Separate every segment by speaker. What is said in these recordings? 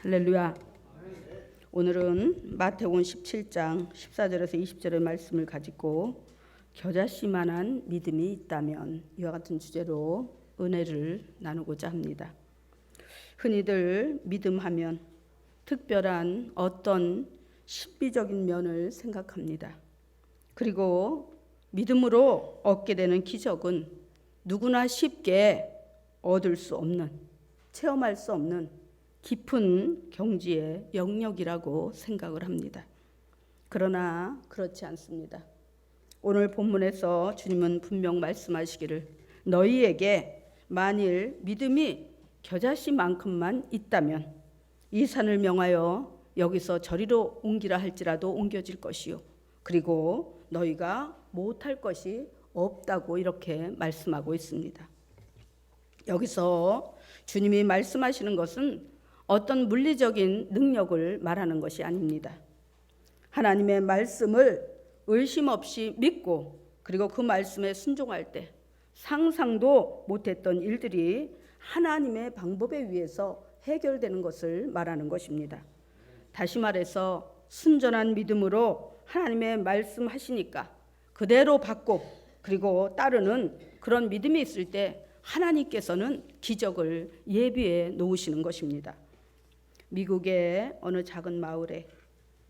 Speaker 1: 할렐루야. 오늘은 마태복음 17장 14절에서 20절의 말씀을 가지고 겨자씨만한 믿음이 있다면 이와 같은 주제로 은혜를 나누고자 합니다. 흔히들 믿음하면 특별한 어떤 신비적인 면을 생각합니다. 그리고 믿음으로 얻게 되는 기적은 누구나 쉽게 얻을 수 없는, 체험할 수 없는 깊은 경지의 영역이라고 생각을 합니다. 그러나 그렇지 않습니다. 오늘 본문에서 주님은 분명 말씀하시기를 너희에게 만일 믿음이 겨자씨만큼만 있다면 이 산을 명하여 여기서 저리로 옮기라 할지라도 옮겨질 것이요 그리고 너희가 못할 것이 없다고 이렇게 말씀하고 있습니다. 여기서 주님이 말씀하시는 것은 어떤 물리적인 능력을 말하는 것이 아닙니다. 하나님의 말씀을 의심 없이 믿고 그리고 그 말씀에 순종할 때 상상도 못했던 일들이 하나님의 방법에 의해서 해결되는 것을 말하는 것입니다. 다시 말해서 순전한 믿음으로 하나님의 말씀하시니까 그대로 받고 그리고 따르는 그런 믿음이 있을 때 하나님께서는 기적을 예비해 놓으시는 것입니다. 미국의 어느 작은 마을에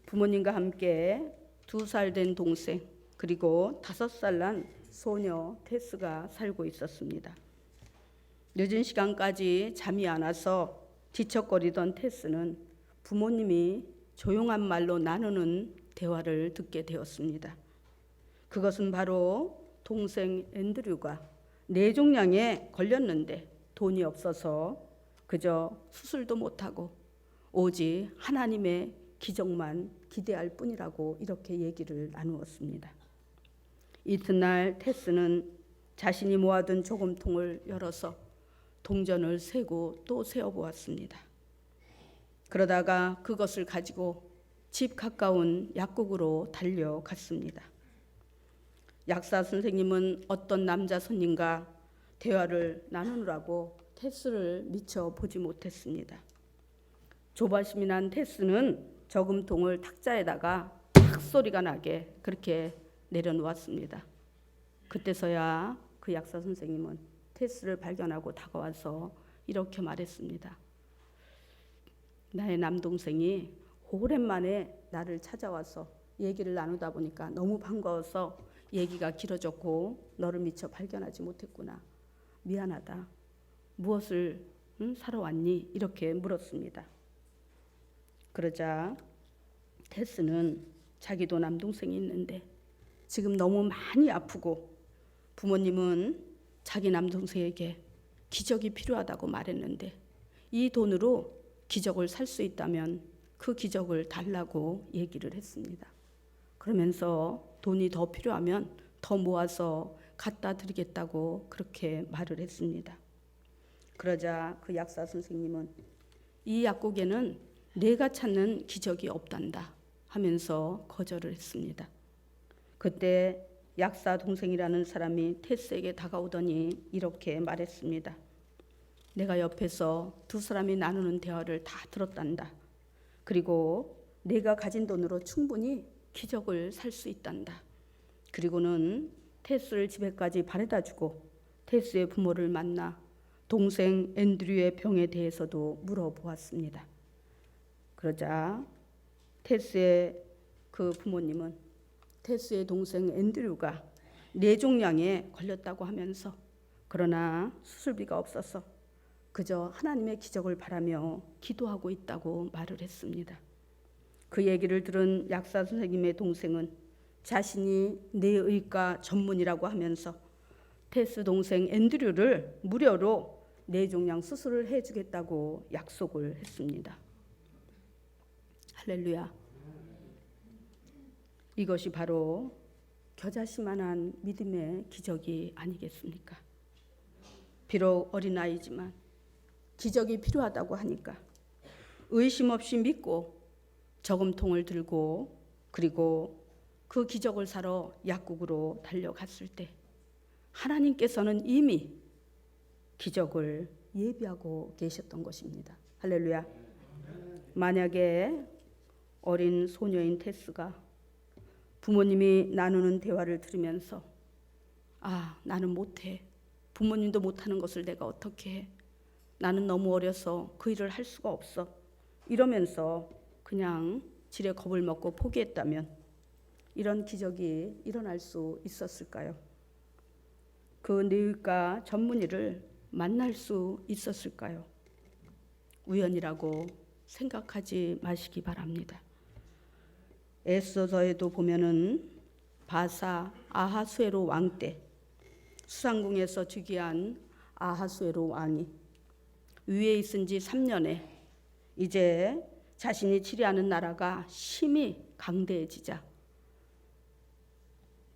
Speaker 1: 부모님과 함께 2살 된 동생 그리고 5살 난 소녀 테스가 살고 있었습니다. 늦은 시간까지 잠이 안 와서 뒤척거리던 테스는 부모님이 조용한 말로 나누는 대화를 듣게 되었습니다. 그것은 바로 동생 앤드류가 뇌종양에 걸렸는데 돈이 없어서 그저 수술도 못하고 오직 하나님의 기적만 기대할 뿐이라고 이렇게 얘기를 나누었습니다. 이튿날 테스는 자신이 모아둔 저금통을 열어서 동전을 세고 또 세어보았습니다. 그러다가 그것을 가지고 집 가까운 약국으로 달려갔습니다. 약사 선생님은 어떤 남자 손님과 대화를 나누느라고 테스를 미처 보지 못했습니다. 조바심이 난 테스는 저금통을 탁자에다가 탁 소리가 나게 그렇게 내려놓았습니다. 그때서야 그 약사 선생님은 테스를 발견하고 다가와서 이렇게 말했습니다. 나의 남동생이 오랜만에 나를 찾아와서 얘기를 나누다 보니까 너무 반가워서 얘기가 길어졌고 너를 미처 발견하지 못했구나. 미안하다. 무엇을 사러 왔니? 이렇게 물었습니다. 그러자 테스는 자기도 남동생이 있는데 지금 너무 많이 아프고 부모님은 자기 남동생에게 기적이 필요하다고 말했는데 이 돈으로 기적을 살 수 있다면 그 기적을 달라고 얘기를 했습니다. 그러면서 돈이 더 필요하면 더 모아서 갖다 드리겠다고 그렇게 말을 했습니다. 그러자 그 약사 선생님은 이 약국에는 내가 찾는 기적이 없단다 하면서 거절을 했습니다. 그때 약사 동생이라는 사람이 테스에게 다가오더니 이렇게 말했습니다. 내가 옆에서 2사람이 나누는 대화를 다 들었단다. 그리고 내가 가진 돈으로 충분히 기적을 살 수 있단다. 그리고는 테스를 집에까지 바래다주고 테스의 부모를 만나 동생 앤드류의 병에 대해서도 물어보았습니다. 그러자 테스의 그 부모님은 테스의 동생 앤드류가 뇌종양에 걸렸다고 하면서 그러나 수술비가 없어서 그저 하나님의 기적을 바라며 기도하고 있다고 말을 했습니다. 그 얘기를 들은 약사 선생님의 동생은 자신이 뇌의과 전문이라고 하면서 테스 동생 앤드류를 무료로 뇌종양 수술을 해주겠다고 약속을 했습니다. 할렐루야. 이것이 바로 겨자씨만한 믿음의 기적이 아니겠습니까? 비록 어린아이지만 기적이 필요하다고 하니까 의심 없이 믿고 저금통을 들고 그리고 그 기적을 사러 약국으로 달려갔을 때 하나님께서는 이미 기적을 예비하고 계셨던 것입니다. 할렐루야. 만약에 어린 소녀인 테스가 부모님이 나누는 대화를 들으면서 나는 못해. 부모님도 못하는 것을 내가 어떻게 해. 나는 너무 어려서 그 일을 할 수가 없어. 이러면서 그냥 지레 겁을 먹고 포기했다면 이런 기적이 일어날 수 있었을까요? 그 뇌의과 전문의를 만날 수 있었을까요? 우연이라고 생각하지 마시기 바랍니다. 에스더서에도 보면은 바사 아하수에로 왕 때 수상궁에서 즉위한 아하수에로 왕이 위에 있은 지 3년에 이제 자신이 치리하는 나라가 심히 강대해지자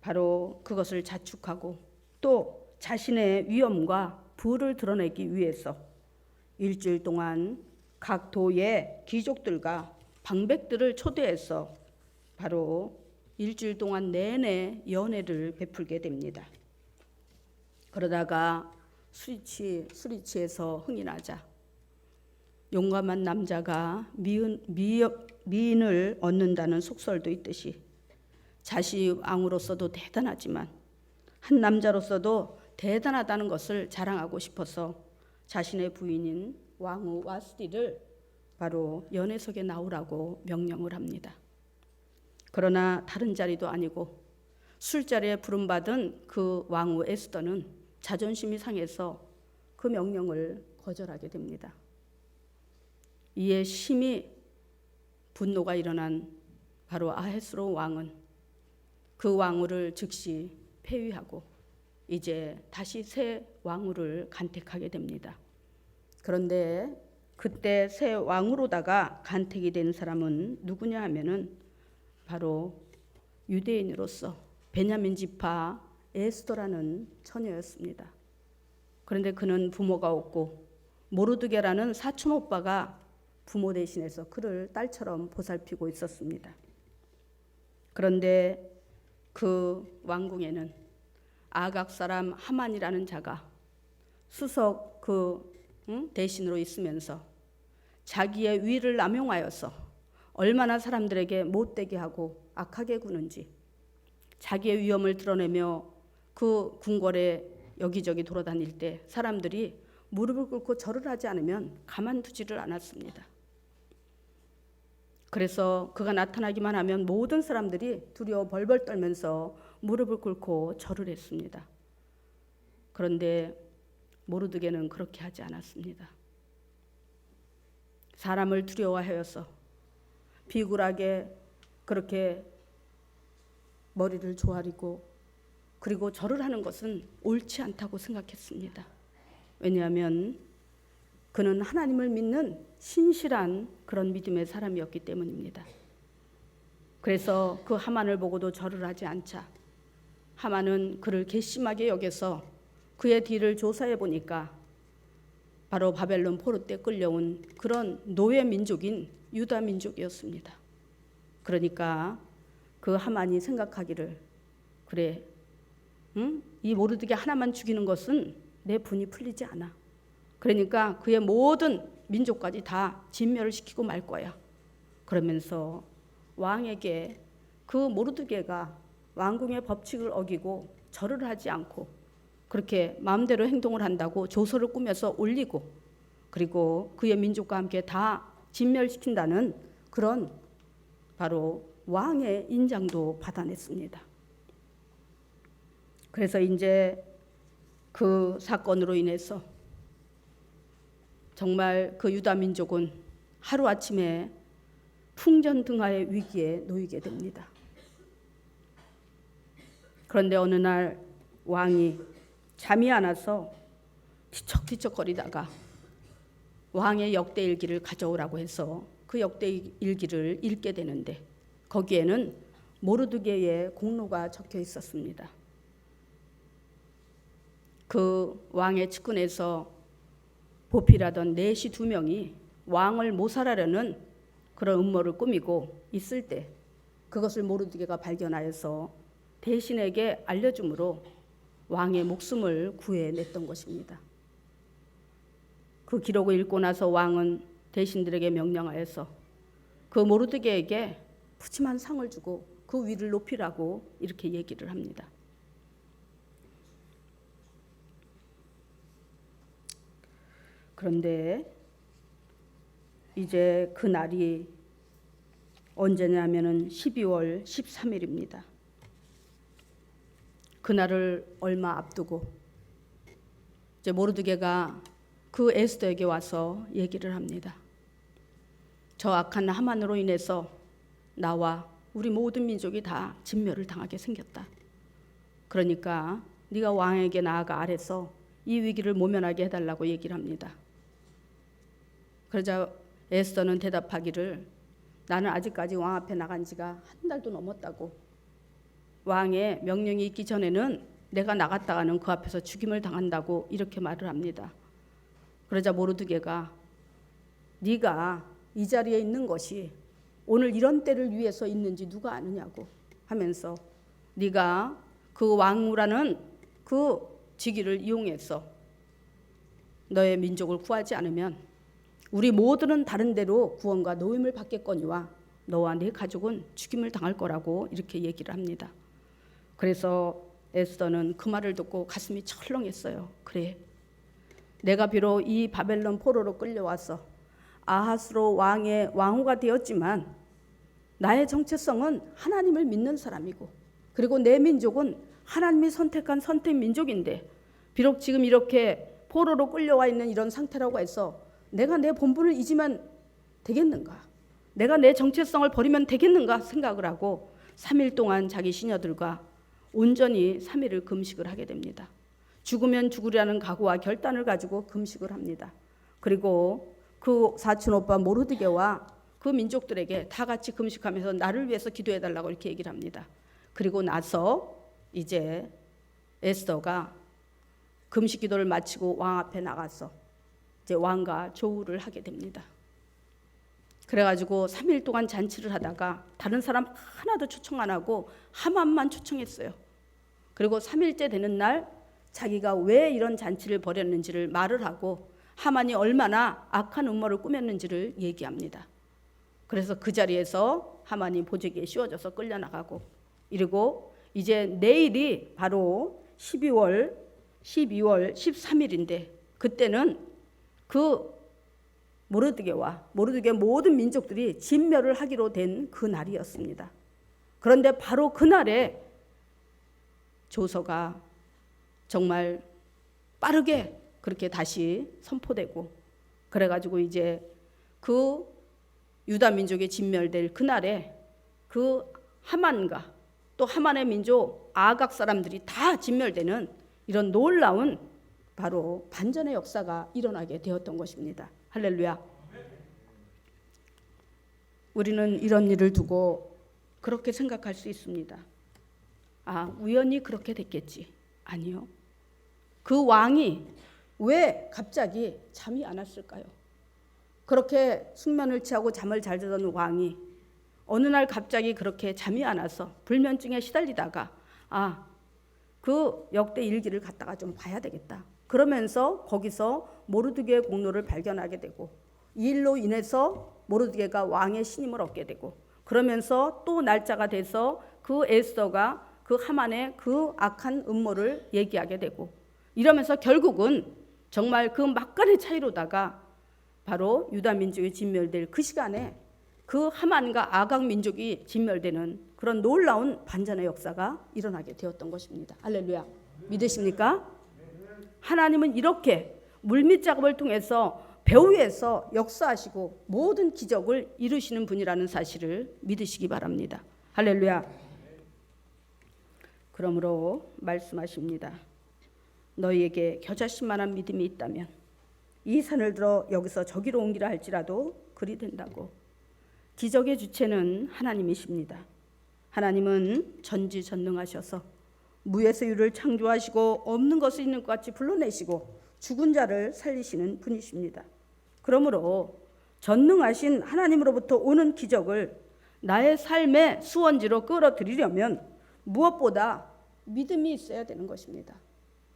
Speaker 1: 바로 그것을 자축하고 또 자신의 위엄과 부를 드러내기 위해서 일주일 동안 각 도의 귀족들과 방백들을 초대해서 바로 일주일 동안 내내 연회를 베풀게 됩니다. 그러다가 술이 취해서 흥이 나자 용감한 남자가 미인을 얻는다는 속설도 있듯이 자신이 왕으로서도 대단하지만 한 남자로서도 대단하다는 것을 자랑하고 싶어서 자신의 부인인 왕후 와스티를 바로 연회석에 나오라고 명령을 합니다. 그러나 다른 자리도 아니고 술자리에 부름받은 그 왕후 에스더는 자존심이 상해서 그 명령을 거절하게 됩니다. 이에 심히 분노가 일어난 바로 아하수에로 왕은 그 왕후를 즉시 폐위하고 이제 다시 새 왕후를 간택하게 됩니다. 그런데 그때 새 왕후로다가 간택이 된 사람은 누구냐 하면은 바로 유대인으로서 베냐민 지파 에스더라는 처녀였습니다. 그런데 그는 부모가 없고 모르드게라는 사촌 오빠가 부모 대신해서 그를 딸처럼 보살피고 있었습니다. 그런데 그 왕궁에는 아각 사람 하만이라는 자가 수석 대신으로 있으면서 자기의 위를 남용하여서 얼마나 사람들에게 못되게 하고 악하게 구는지 자기의 위엄을 드러내며 그 궁궐에 여기저기 돌아다닐 때 사람들이 무릎을 꿇고 절을 하지 않으면 가만두지를 않았습니다. 그래서 그가 나타나기만 하면 모든 사람들이 두려워 벌벌 떨면서 무릎을 꿇고 절을 했습니다. 그런데 모르드게는 그렇게 하지 않았습니다. 사람을 두려워하여서 비굴하게 그렇게 머리를 조아리고 그리고 절을 하는 것은 옳지 않다고 생각했습니다. 왜냐하면 그는 하나님을 믿는 신실한 그런 믿음의 사람이었기 때문입니다. 그래서 그 하만을 보고도 절을 하지 않자 하만은 그를 괘씸하게 여겨서 그의 뒤를 조사해 보니까 바로 바벨론 포로 때 끌려온 그런 노예 민족인 유다 민족이었습니다. 그러니까 그 하만이 생각하기를 그래, 이 모르드게 하나만 죽이는 것은 내 분이 풀리지 않아. 그러니까 그의 모든 민족까지 다 진멸을 시키고 말 거야. 그러면서 왕에게 그 모르드게가 왕궁의 법칙을 어기고 절을 하지 않고 그렇게 마음대로 행동을 한다고 조서를 꾸며서 올리고 그리고 그의 민족과 함께 다 진멸시킨다는 그런 바로 왕의 인장도 받아냈습니다. 그래서 이제 그 사건으로 인해서 정말 그 유다 민족은 하루아침에 풍전등화의 위기에 놓이게 됩니다. 그런데 어느 날 왕이 잠이 안 와서 뒤척뒤척거리다가 왕의 역대일기를 가져오라고 해서 그 역대일기를 읽게 되는데 거기에는 모르드게의 공로가 적혀 있었습니다. 그 왕의 측근에서 보필하던 내시 2명이 왕을 모살하려는 그런 음모를 꾸미고 있을 때 그것을 모르드게가 발견하여서 대신에게 알려줌으로 왕의 목숨을 구해냈던 것입니다. 그 기록을 읽고 나서 왕은 대신들에게 명령하여서 그 모르드게에게 푸짐한 상을 주고 그 위를 높이라고 이렇게 얘기를 합니다. 그런데 이제 그 날이 언제냐면은 12월 13일입니다. 그날을 얼마 앞두고 이제 모르드게가 그 에스더에게 와서 얘기를 합니다. 저 악한 하만으로 인해서 나와 우리 모든 민족이 다 진멸을 당하게 생겼다. 그러니까 네가 왕에게 나아가 아래서 이 위기를 모면하게 해달라고 얘기를 합니다. 그러자 에스더는 대답하기를 나는 아직까지 왕 앞에 나간 지가 한 달도 넘었다고. 왕의 명령이 있기 전에는 내가 나갔다가는 그 앞에서 죽임을 당한다고 이렇게 말을 합니다. 그러자 모르드게가 네가 이 자리에 있는 것이 오늘 이런 때를 위해서 있는지 누가 아느냐고 하면서 네가 그 왕후라는 그 직위를 이용해서 너의 민족을 구하지 않으면 우리 모두는 다른 데로 구원과 노임을 받겠거니와 너와 네 가족은 죽임을 당할 거라고 이렇게 얘기를 합니다. 그래서 에스더는 그 말을 듣고 가슴이 철렁했어요. 그래, 내가 비록 이 바벨론 포로로 끌려와서 아하스로 왕의 왕후가 되었지만 나의 정체성은 하나님을 믿는 사람이고 그리고 내 민족은 하나님이 선택한 선택 민족인데 비록 지금 이렇게 포로로 끌려와 있는 이런 상태라고 해서 내가 내 본분을 잊으면 되겠는가? 내가 내 정체성을 버리면 되겠는가 생각을 하고 3일 동안 자기 시녀들과 온전히 3일을 금식을 하게 됩니다. 죽으면 죽으리라는 각오와 결단을 가지고 금식을 합니다. 그리고 그 사촌 오빠 모르드게와 그 민족들에게 다 같이 금식하면서 나를 위해서 기도해달라고 이렇게 얘기를 합니다. 그리고 나서 이제 에스더가 금식 기도를 마치고 왕 앞에 나가서 이제 왕과 조우를 하게 됩니다. 그래가지고 3일 동안 잔치를 하다가 다른 사람 하나도 초청 안 하고 하만만 초청했어요. 그리고 3일째 되는 날 자기가 왜 이런 잔치를 벌였는지를 말을 하고 하만이 얼마나 악한 음모를 꾸몄는지를 얘기합니다. 그래서 그 자리에서 하만이 보직에 씌워져서 끌려나가고 이러고 이제 내일이 바로 12월 13일인데 그때는 그 모르드게 모든 민족들이 진멸을 하기로 된 그 날이었습니다. 그런데 바로 그날에 조서가 정말 빠르게 그렇게 다시 선포되고 그래가지고 이제 그 유다 민족이 진멸될 그날에 그 하만과 또 하만의 민족 아각 사람들이 다 진멸되는 이런 놀라운 바로 반전의 역사가 일어나게 되었던 것입니다. 할렐루야. 우리는 이런 일을 두고 그렇게 생각할 수 있습니다. 아, 우연히 그렇게 됐겠지. 아니요. 그 왕이 왜 갑자기 잠이 안 왔을까요? 그렇게 숙면을 취하고 잠을 잘 자던 왕이 어느 날 갑자기 그렇게 잠이 안 와서 불면증에 시달리다가 그 역대 일기를 갖다가 좀 봐야 되겠다. 그러면서 거기서 모르드게의 공로를 발견하게 되고 이 일로 인해서 모르드게가 왕의 신임을 얻게 되고 그러면서 또 날짜가 돼서 그 에스더가 그 하만의 그 악한 음모를 얘기하게 되고 이러면서 결국은 정말 그 막간의 차이로다가 바로 유다 민족이 진멸될 그 시간에 그 하만과 아각 민족이 진멸되는 그런 놀라운 반전의 역사가 일어나게 되었던 것입니다. 할렐루야. 믿으십니까? 하나님은 이렇게 물밑 작업을 통해서 배후에서 역사하시고 모든 기적을 이루시는 분이라는 사실을 믿으시기 바랍니다. 할렐루야. 그러므로 말씀하십니다. 너희에게 겨자씨만한 믿음이 있다면 이 산을 들어 여기서 저기로 옮기라 할지라도 그리 된다고. 기적의 주체는 하나님이십니다. 하나님은 전지전능하셔서 무에서 유를 창조하시고 없는 것을 있는 것 같이 불러내시고 죽은 자를 살리시는 분이십니다. 그러므로 전능하신 하나님으로부터 오는 기적을 나의 삶의 수원지로 끌어들이려면 무엇보다 믿음이 있어야 되는 것입니다.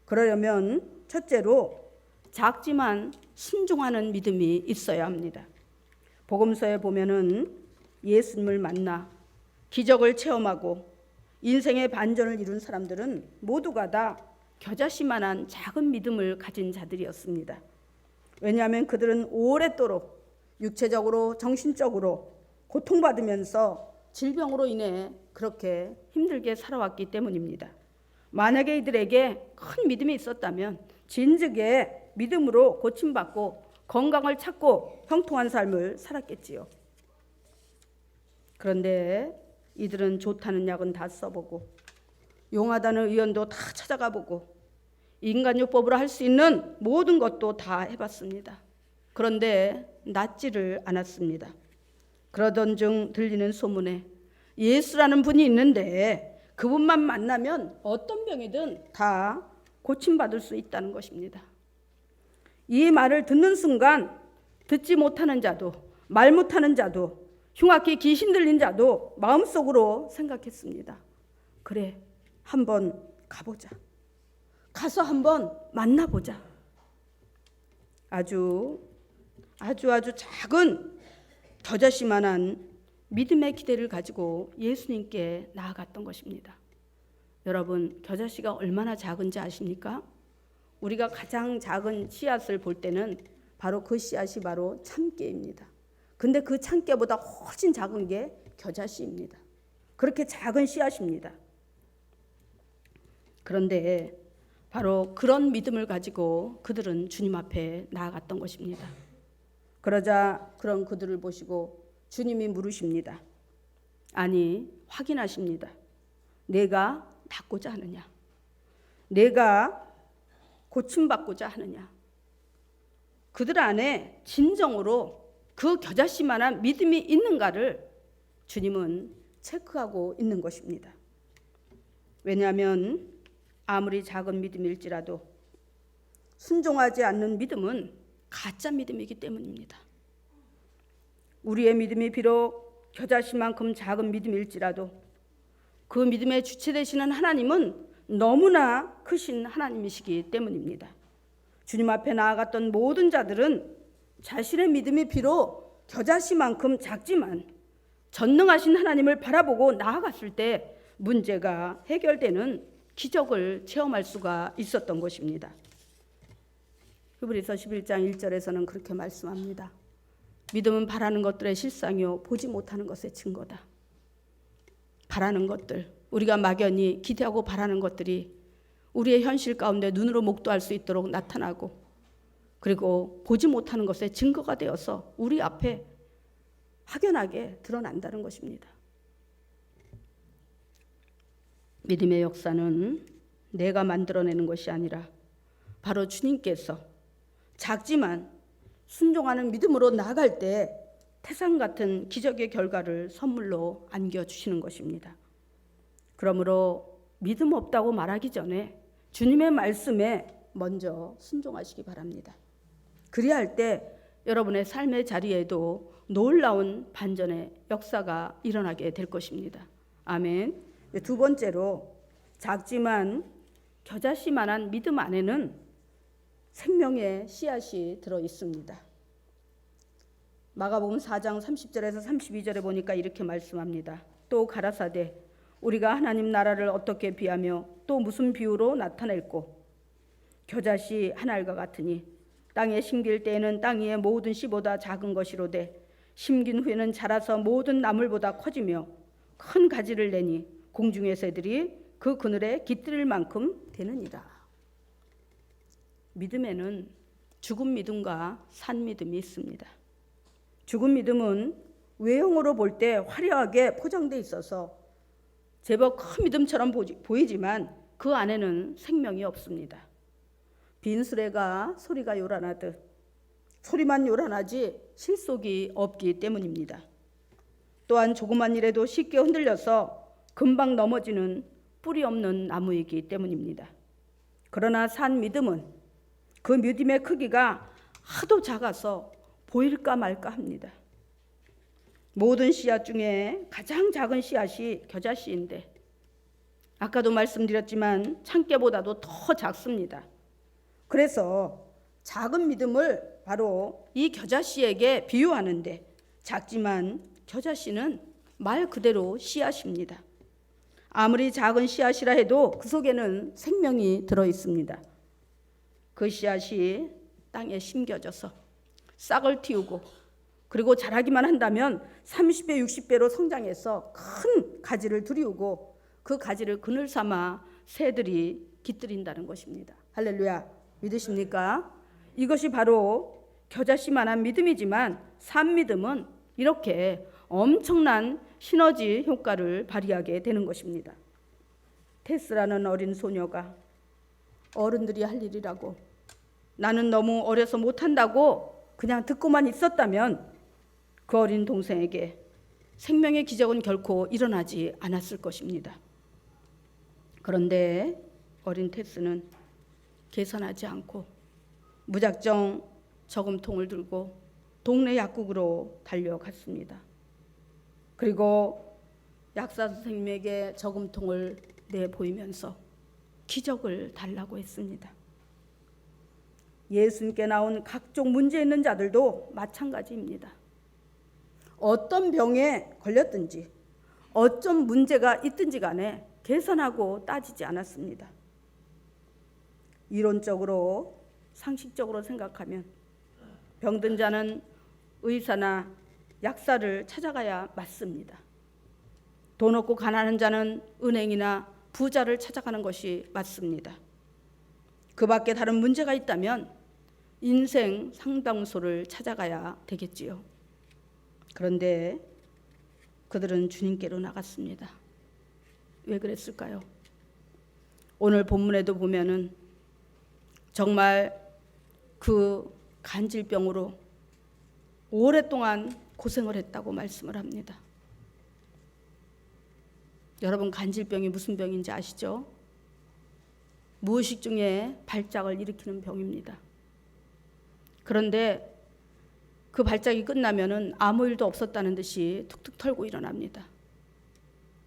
Speaker 1: 그러려면 첫째로 작지만 신중하는 믿음이 있어야 합니다. 복음서에 보면은 예수님을 만나 기적을 체험하고 인생의 반전을 이룬 사람들은 모두가 다 겨자씨만한 작은 믿음을 가진 자들이었습니다. 왜냐하면 그들은 오랫도록 육체적으로 정신적으로 고통받으면서 질병으로 인해 그렇게 힘들게 살아왔기 때문입니다. 만약에 이들에게 큰 믿음이 있었다면 진즉에 믿음으로 고침받고 건강을 찾고 형통한 삶을 살았겠지요. 그런데 이들은 좋다는 약은 다 써보고 용하다는 의원도 다 찾아가 보고 인간요법으로 할 수 있는 모든 것도 다 해봤습니다. 그런데 낫지를 않았습니다. 그러던 중 들리는 소문에 예수라는 분이 있는데 그분만 만나면 어떤 병이든 다 고침받을 수 있다는 것입니다. 이 말을 듣는 순간 듣지 못하는 자도 말 못하는 자도 흉악히 귀신 들린 자도 마음속으로 생각했습니다. 그래, 한번 가보자. 가서 한번 만나보자. 아주 작은 겨자씨만한 믿음의 기대를 가지고 예수님께 나아갔던 것입니다. 여러분, 겨자씨가 얼마나 작은지 아십니까? 우리가 가장 작은 씨앗을 볼 때는 바로 그 씨앗이 바로 참깨입니다. 근데 그 참깨보다 훨씬 작은 게 겨자씨입니다. 그렇게 작은 씨앗입니다. 그런데 바로 그런 믿음을 가지고 그들은 주님 앞에 나아갔던 것입니다. 그러자 그런 그들을 보시고 주님이 물으십니다. 아니, 확인하십니다. 내가 낫고자 하느냐? 내가 고침받고자 하느냐? 그들 안에 진정으로 그 겨자씨만한 믿음이 있는가를 주님은 체크하고 있는 것입니다. 왜냐하면 아무리 작은 믿음일지라도 순종하지 않는 믿음은 가짜 믿음이기 때문입니다. 우리의 믿음이 비록 겨자씨만큼 작은 믿음일지라도 그 믿음의 주체 되시는 하나님은 너무나 크신 하나님이시기 때문입니다. 주님 앞에 나아갔던 모든 자들은 자신의 믿음이 비록 겨자씨만큼 작지만 전능하신 하나님을 바라보고 나아갔을 때 문제가 해결되는 기적을 체험할 수가 있었던 것입니다. 히브리서 11장 1절에서는 그렇게 말씀합니다. 믿음은 바라는 것들의 실상이요 보지 못하는 것의 증거다. 바라는 것들, 우리가 막연히 기대하고 바라는 것들이 우리의 현실 가운데 눈으로 목도할 수 있도록 나타나고 그리고 보지 못하는 것의 증거가 되어서 우리 앞에 확연하게 드러난다는 것입니다. 믿음의 역사는 내가 만들어내는 것이 아니라 바로 주님께서 작지만 순종하는 믿음으로 나아갈 때 태산 같은 기적의 결과를 선물로 안겨주시는 것입니다. 그러므로 믿음 없다고 말하기 전에 주님의 말씀에 먼저 순종하시기 바랍니다. 그리할 때 여러분의 삶의 자리에도 놀라운 반전의 역사가 일어나게 될 것입니다. 아멘. 두 번째로 작지만 겨자씨만한 믿음 안에는 생명의 씨앗이 들어 있습니다. 마가복음 4장 30절에서 32절에 보니까 이렇게 말씀합니다. 또 가라사대 우리가 하나님 나라를 어떻게 비하며 또 무슨 비유로 나타낼꼬? 겨자씨 한 알과 같으니 땅에 심길 때에는 땅 위의 모든 씨보다 작은 것이로되 심긴 후에는 자라서 모든 나물보다 커지며 큰 가지를 내니 공중의 새들이 그 그늘에 깃들일 만큼 되느니라. 믿음에는 죽은 믿음과 산 믿음이 있습니다. 죽은 믿음은 외형으로 볼 때 화려하게 포장돼 있어서 제법 큰 믿음처럼 보이지만 그 안에는 생명이 없습니다. 빈 수레가 소리가 요란하듯 소리만 요란하지 실속이 없기 때문입니다. 또한 조그만 일에도 쉽게 흔들려서 금방 넘어지는 뿌리 없는 나무이기 때문입니다. 그러나 산 믿음은 그 믿음의 크기가 하도 작아서 보일까 말까 합니다. 모든 씨앗 중에 가장 작은 씨앗이 겨자씨인데 아까도 말씀드렸지만 참깨보다도 더 작습니다. 그래서 작은 믿음을 바로 이 겨자씨에게 비유하는데 작지만 겨자씨는 말 그대로 씨앗입니다. 아무리 작은 씨앗이라 해도 그 속에는 생명이 들어 있습니다. 그 씨앗이 땅에 심겨져서 싹을 틔우고 그리고 자라기만 한다면 30배, 60배로 성장해서 큰 가지를 들이우고 그 가지를 그늘 삼아 새들이 깃들인다는 것입니다. 할렐루야. 믿으십니까? 이것이 바로 겨자씨만한 믿음이지만 산 믿음은 이렇게 엄청난 시너지 효과를 발휘하게 되는 것입니다. 테스라는 어린 소녀가 어른들이 할 일이라고 나는 너무 어려서 못한다고 그냥 듣고만 있었다면 그 어린 동생에게 생명의 기적은 결코 일어나지 않았을 것입니다. 그런데 어린 테스는 계산하지 않고 무작정 저금통을 들고 동네 약국으로 달려갔습니다. 그리고 약사 선생님에게 저금통을 내보이면서 기적을 달라고 했습니다. 예수님께 나온 각종 문제 있는 자들도 마찬가지입니다. 어떤 병에 걸렸든지 어떤 문제가 있든지 간에 계산하고 따지지 않았습니다. 이론적으로 상식적으로 생각하면 병든 자는 의사나 약사를 찾아가야 맞습니다. 돈 없고 가난한 자는 은행이나 부자를 찾아가는 것이 맞습니다. 그 밖에 다른 문제가 있다면 인생 상담소를 찾아가야 되겠지요. 그런데 그들은 주님께로 나갔습니다. 왜 그랬을까요? 오늘 본문에도 보면은 정말 그 간질병으로 오랫동안 고생을 했다고 말씀을 합니다. 여러분, 간질병이 무슨 병인지 아시죠? 무의식 중에 발작을 일으키는 병입니다. 그런데 그 발작이 끝나면은 아무 일도 없었다는 듯이 툭툭 털고 일어납니다.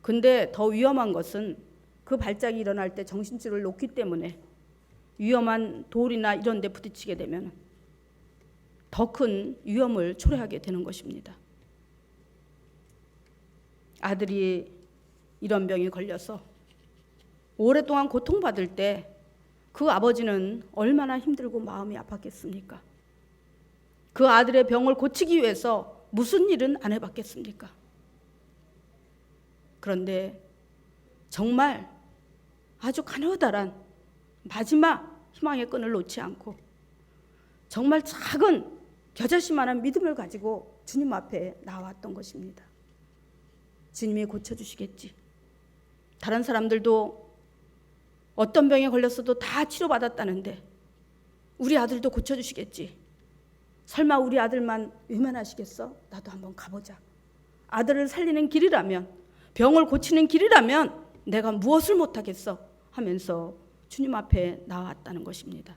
Speaker 1: 근데 더 위험한 것은 그 발작이 일어날 때 정신줄을 놓기 때문에 위험한 돌이나 이런 데 부딪히게 되면 더 큰 위험을 초래하게 되는 것입니다. 아들이 이런 병에 걸려서 오랫동안 고통받을 때 그 아버지는 얼마나 힘들고 마음이 아팠겠습니까? 그 아들의 병을 고치기 위해서 무슨 일은 안 해봤겠습니까? 그런데 정말 아주 가느다란 마지막 희망의 끈을 놓지 않고 정말 작은 겨자씨만한 믿음을 가지고 주님 앞에 나왔던 것입니다. 주님이 고쳐주시겠지. 다른 사람들도 어떤 병에 걸렸어도 다 치료받았다는데 우리 아들도 고쳐주시겠지. 설마 우리 아들만 외면하시겠어? 나도 한번 가보자. 아들을 살리는 길이라면, 병을 고치는 길이라면 내가 무엇을 못하겠어? 하면서 주님 앞에 나왔다는 것입니다.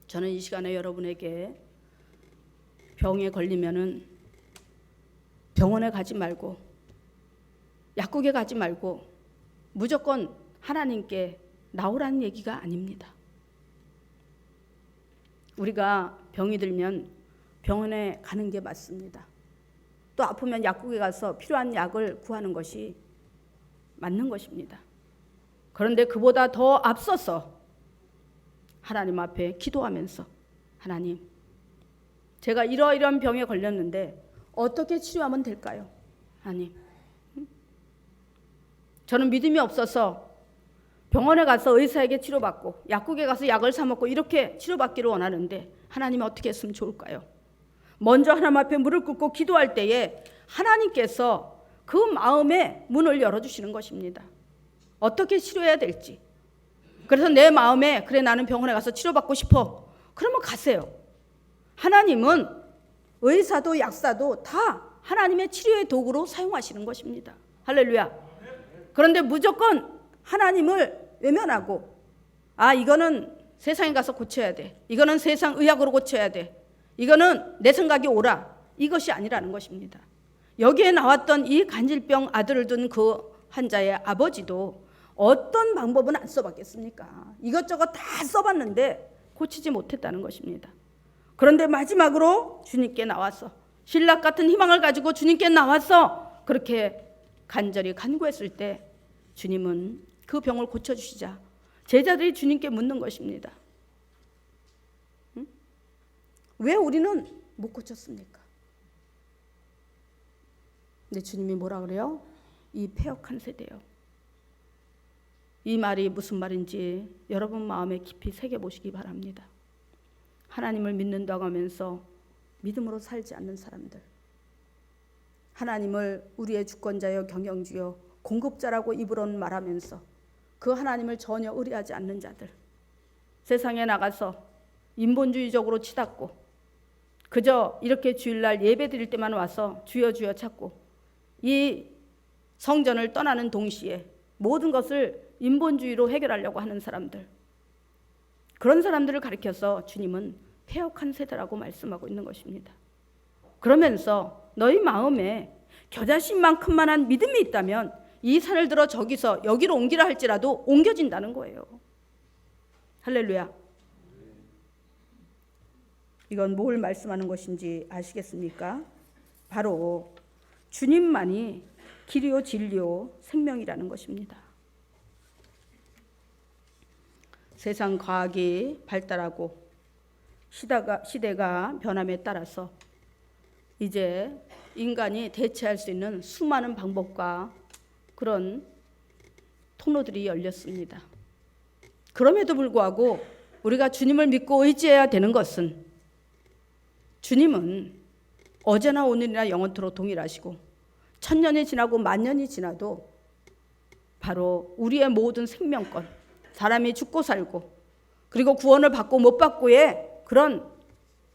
Speaker 1: 저는 이 시간에 여러분에게 병에 걸리면은 병원에 가지 말고 약국에 가지 말고 무조건 하나님께 나오라는 얘기가 아닙니다. 우리가 병이 들면 병원에 가는 게 맞습니다. 또 아프면 약국에 가서 필요한 약을 구하는 것이 맞는 것입니다. 그런데 그보다 더 앞서서 하나님 앞에 기도하면서 하나님, 제가 이러이러한 병에 걸렸는데 어떻게 치료하면 될까요? 하나님, 저는 믿음이 없어서 병원에 가서 의사에게 치료받고 약국에 가서 약을 사 먹고 이렇게 치료받기를 원하는데 하나님이 어떻게 했으면 좋을까요? 먼저 하나님 앞에 무릎 꿇고 기도할 때에 하나님께서 그 마음의 문을 열어주시는 것입니다. 어떻게 치료해야 될지. 그래서 내 마음에 그래 나는 병원에 가서 치료받고 싶어. 그러면 가세요. 하나님은 의사도 약사도 다 하나님의 치료의 도구로 사용하시는 것입니다. 할렐루야. 그런데 무조건 하나님을 외면하고 이거는 세상에 가서 고쳐야 돼. 이거는 세상 의학으로 고쳐야 돼. 이거는 내 생각이 옳아. 이것이 아니라는 것입니다. 여기에 나왔던 이 간질병 아들을 둔 그 환자의 아버지도 어떤 방법은 안 써봤겠습니까? 이것저것 다 써봤는데 고치지 못했다는 것입니다. 그런데 마지막으로 주님께 나와서 신락 같은 희망을 가지고 주님께 나와서 그렇게 간절히 간구했을 때 주님은 그 병을 고쳐주시자 제자들이 주님께 묻는 것입니다. 응? 왜 우리는 못 고쳤습니까? 근데 주님이 뭐라 그래요? 이 패역한 세대요. 이 말이 무슨 말인지 여러분 마음에 깊이 새겨보시기 바랍니다. 하나님을 믿는다고 하면서 믿음으로 살지 않는 사람들, 하나님을 우리의 주권자여 경영주여 공급자라고 입으로는 말하면서 그 하나님을 전혀 의뢰하지 않는 자들, 세상에 나가서 인본주의적으로 치닫고 그저 이렇게 주일날 예배 드릴 때만 와서 주여 주여 찾고 이 성전을 떠나는 동시에 모든 것을 인본주의로 해결하려고 하는 사람들, 그런 사람들을 가리켜서 주님은 패역한 세대라고 말씀하고 있는 것입니다. 그러면서 너희 마음에 겨자씨만큼만한 믿음이 있다면 이 산을 들어 저기서 여기로 옮기라 할지라도 옮겨진다는 거예요. 할렐루야. 이건 뭘 말씀하는 것인지 아시겠습니까? 바로 주님만이 길이요 진리요 생명이라는 것입니다. 세상 과학이 발달하고 시대가 변함에 따라서 이제 인간이 대체할 수 있는 수많은 방법과 그런 통로들이 열렸습니다. 그럼에도 불구하고 우리가 주님을 믿고 의지해야 되는 것은 주님은 어제나 오늘이나 영원토록 동일하시고 천년이 지나고 만년이 지나도 바로 우리의 모든 생명권, 사람이 죽고 살고 그리고 구원을 받고 못 받고의 그런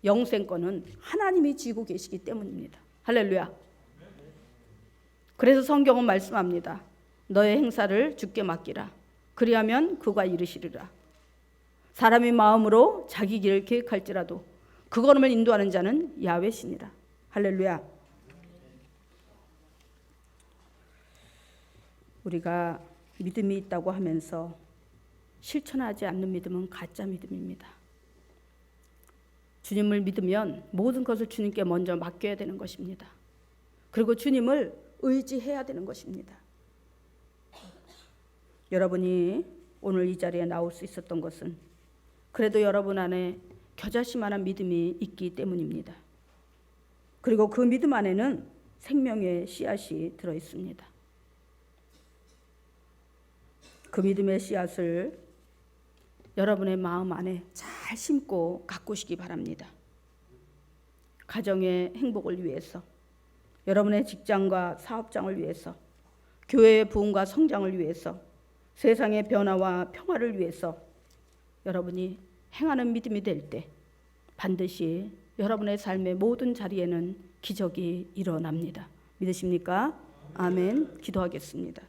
Speaker 1: 영생권은 하나님이 쥐고 계시기 때문입니다. 할렐루야. 그래서 성경은 말씀합니다. 너의 행사를 주께 맡기라. 그리하면 그가 이루시리라. 사람이 마음으로 자기 길을 계획할지라도 그 걸음을 인도하는 자는 야훼시니라. 할렐루야. 우리가 믿음이 있다고 하면서 실천하지 않는 믿음은 가짜 믿음입니다. 주님을 믿으면 모든 것을 주님께 먼저 맡겨야 되는 것입니다. 그리고 주님을 의지해야 되는 것입니다. 여러분이 오늘 이 자리에 나올 수 있었던 것은 그래도 여러분 안에 겨자씨만한 믿음이 있기 때문입니다. 그리고 그 믿음 안에는 생명의 씨앗이 들어있습니다. 그 믿음의 씨앗을 여러분의 마음 안에 잘 심고 가꾸시기 바랍니다. 가정의 행복을 위해서, 여러분의 직장과 사업장을 위해서, 교회의 부흥과 성장을 위해서, 세상의 변화와 평화를 위해서 여러분이 행하는 믿음이 될 때 반드시 여러분의 삶의 모든 자리에는 기적이 일어납니다. 믿으십니까? 아멘. 기도하겠습니다.